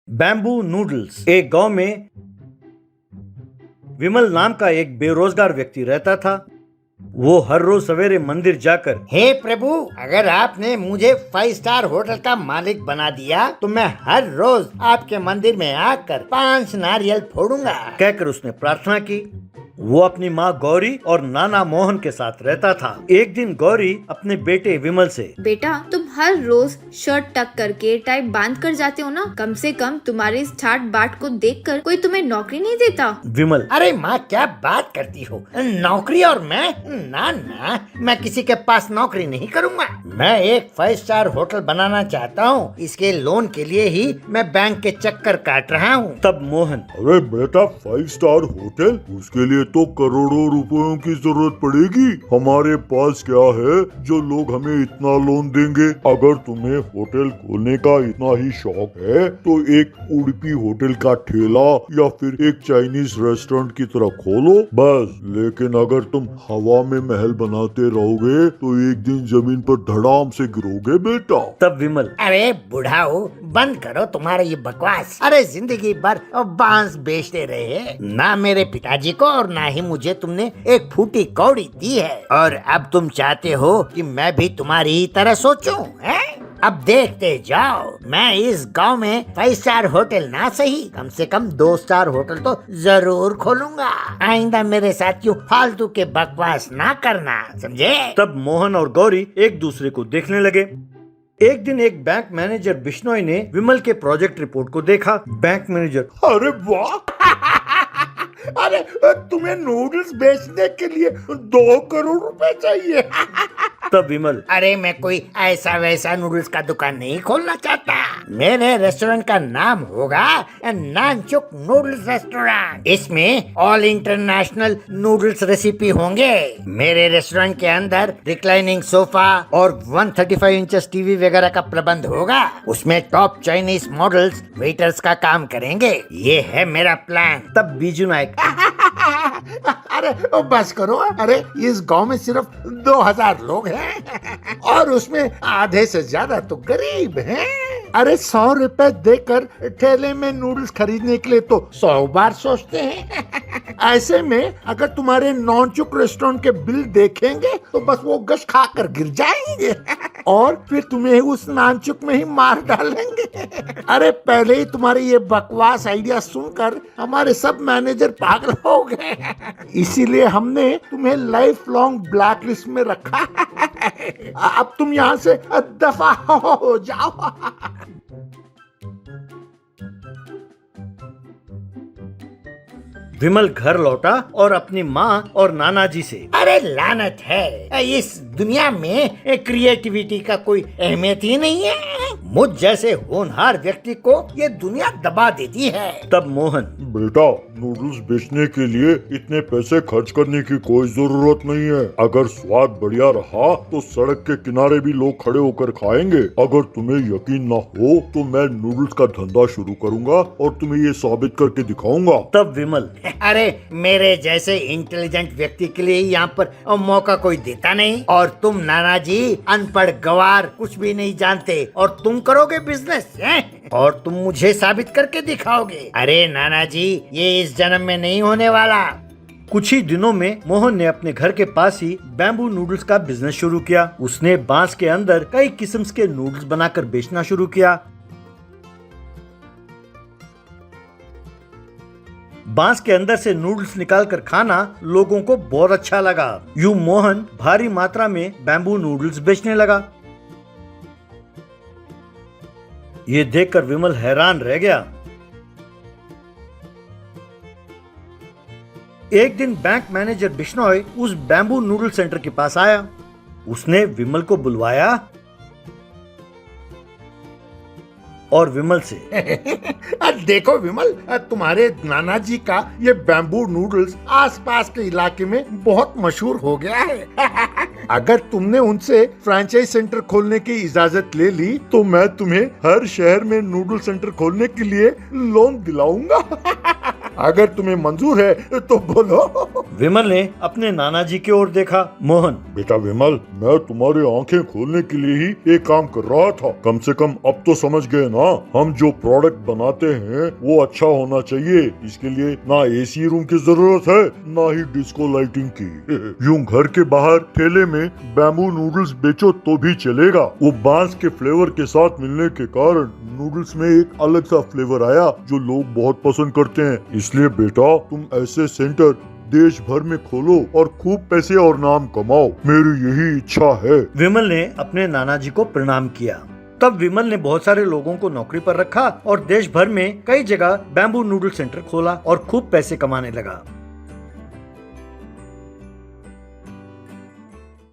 Bamboo noodles. एक गांव में विमल नाम का एक बेरोजगार व्यक्ति रहता था। वो हर रोज सवेरे मंदिर जाकर, हे प्रभु, अगर आपने मुझे 5 स्टार होटल का मालिक बना दिया तो मैं हर रोज आपके मंदिर में आकर 5 नारियल फोड़ूंगा, कहकर उसने प्रार्थना की। वो अपनी माँ गौरी और नाना मोहन के साथ रहता था। एक दिन गौरी अपने बेटे विमल से, बेटा, तुम हर रोज शर्ट टक करके टाई बांध कर जाते हो ना। कम से कम तुम्हारे इस ठाट बाट को देखकर कोई तुम्हें नौकरी नहीं देता। विमल, अरे माँ, क्या बात करती हो? नौकरी और मैं? ना ना, मैं किसी के पास नौकरी नहीं करूँगा। मैं एक 5 स्टार होटल बनाना चाहता हूँ। इसके लोन के लिए ही मैं बैंक के चक्कर काट रहा हूँ। तब मोहन, अरे बेटा, 5 स्टार होटल, उसके लिए तो करोड़ों रुपयों की जरूरत पड़ेगी। हमारे पास क्या है जो लोग हमें इतना लोन देंगे? अगर तुम्हें होटल खोलने का इतना ही शौक है तो एक उडुपी होटल का ठेला या फिर एक चाइनीज रेस्टोरेंट की तरह खोलो बस। लेकिन अगर तुम हवा में महल बनाते रहोगे तो एक दिन जमीन पर धड़ाम से गिरोगे बेटा। तब विमल, अरे बुढ़ाओ, बंद करो तुम्हारा ये बकवास। अरे जिंदगी भर बांस बेचते रहे, ना मेरे पिताजी को और ना ही मुझे तुमने एक फूटी कौड़ी दी है। और अब तुम चाहते हो कि मैं भी तुम्हारी ही तरह सोचूं, हैं? अब देखते जाओ, मैं इस गांव में 5 स्टार होटल ना सही, कम से कम 2 स्टार होटल तो जरूर खोलूंगा। आइंदा मेरे साथ यूं फालतू के बकवास ना करना, समझे? तब मोहन और गौरी एक दूसरे को देखने लगे। एक दिन एक बैंक मैनेजर बिश्नोई ने विमल के प्रोजेक्ट रिपोर्ट को देखा। बैंक मैनेजर, अरे वाह अरे तुम्हें नूडल्स बेचने के लिए 2 करोड़ रुपए चाहिए। तब विमल, अरे मैं कोई ऐसा वैसा नूडल्स का दुकान नहीं खोलना चाहता। मेरे रेस्टोरेंट का नाम होगा नानचुक नूडल्स रेस्टोरेंट। इसमें ऑल इंटरनेशनल नूडल्स रेसिपी होंगे। मेरे रेस्टोरेंट के अंदर रिक्लाइनिंग सोफा और 135 इंचेस टीवी वगैरह का प्रबंध होगा। उसमें टॉप चाइनीज मॉडल्स वेटर्स का काम करेंगे। ये है मेरा प्लान। तब बीजू नायक, अरे बस करो। अरे इस गांव में सिर्फ 2000 लोग हैं और उसमें आधे से ज्यादा तो गरीब हैं। अरे 100 रुपए देकर ठेले में नूडल्स खरीदने के लिए तो 100 बार सोचते हैं। ऐसे में अगर तुम्हारे नॉनचुक रेस्टोरेंट के बिल देखेंगे तो बस वो गश खा कर गिर जाएंगे और फिर तुम्हें उस नानचुक में ही मार डालेंगे। अरे पहले ही तुम्हारे ये बकवास आइडिया सुनकर हमारे सब मैनेजर पागल हो गए। इसीलिए हमने तुम्हें लाइफ लॉन्ग ब्लैक लिस्ट में रखा है। अब तुम यहाँ से दफा हो जाओ। विमल घर लौटा और अपनी माँ और नाना जी से, अरे लानत है, इस दुनिया में क्रिएटिविटी का कोई अहमियत ही नहीं है। मुझ जैसे होनहार व्यक्ति को ये दुनिया दबा देती है। तब मोहन, बेटा, नूडल्स बेचने के लिए इतने पैसे खर्च करने की कोई जरूरत नहीं है। अगर स्वाद बढ़िया रहा तो सड़क के किनारे भी लोग खड़े होकर खाएंगे। अगर तुम्हें यकीन न हो तो मैं नूडल्स का धंधा शुरू करूंगा और तुम्हें ये साबित करके दिखाऊंगा। तब विमल, अरे मेरे जैसे इंटेलिजेंट व्यक्ति के लिए यहाँ पर मौका कोई देता नहीं। और तुम नाना जी अनपढ़ गवार, कुछ भी नहीं जानते और तुम करोगे बिजनेस हैं? और तुम मुझे साबित करके दिखाओगे। अरे नाना जी, ये इस जन्म में नहीं होने वाला। कुछ ही दिनों में मोहन ने अपने घर के पास ही बैम्बू नूडल्स का बिजनेस शुरू किया। उसने बांस के अंदर कई किस्म के नूडल्स बनाकर बेचना शुरू किया। बांस के अंदर से नूडल्स निकालकर खाना लोगों को बहुत अच्छा लगा। यूं मोहन भारी मात्रा में बैम्बू नूडल्स बेचने लगा। ये देखकर विमल हैरान रह गया। एक दिन बैंक मैनेजर बिश्नोई उस बैम्बू नूडल सेंटर के पास आया। उसने विमल को बुलवाया और विमल से, देखो विमल, तुम्हारे नाना जी का ये बैम्बू नूडल्स आसपास के इलाके में बहुत मशहूर हो गया है। अगर तुमने उनसे फ्रैंचाइज सेंटर खोलने की इजाजत ले ली तो मैं तुम्हें हर शहर में नूडल सेंटर खोलने के लिए लोन दिलाऊंगा। अगर तुम्हें मंजूर है तो बोलो। विमल ने अपने नाना जी की ओर देखा। मोहन, बेटा विमल, मैं तुम्हारी आंखें खोलने के लिए ही एक काम कर रहा था। कम से कम अब तो समझ गए ना, हम जो प्रोडक्ट बनाते हैं वो अच्छा होना चाहिए। इसके लिए ना एसी रूम की जरूरत है, ना ही डिस्को लाइटिंग की। यूं घर के बाहर ठेले में बैम्बू नूडल्स बेचो तो भी चलेगा। वो बांस के फ्लेवर के साथ मिलने के कारण नूडल्स में एक अलग सा फ्लेवर आया जो लोग बहुत पसंद करते हैं। इसलिए बेटा, तुम ऐसे सेंटर देश भर में खोलो और खूब पैसे और नाम कमाओ। मेरी यही इच्छा है। विमल ने अपने नाना जी को प्रणाम किया। तब विमल ने बहुत सारे लोगों को नौकरी पर रखा और देश भर में कई जगह बैम्बू नूडल सेंटर खोला और खूब पैसे कमाने लगा।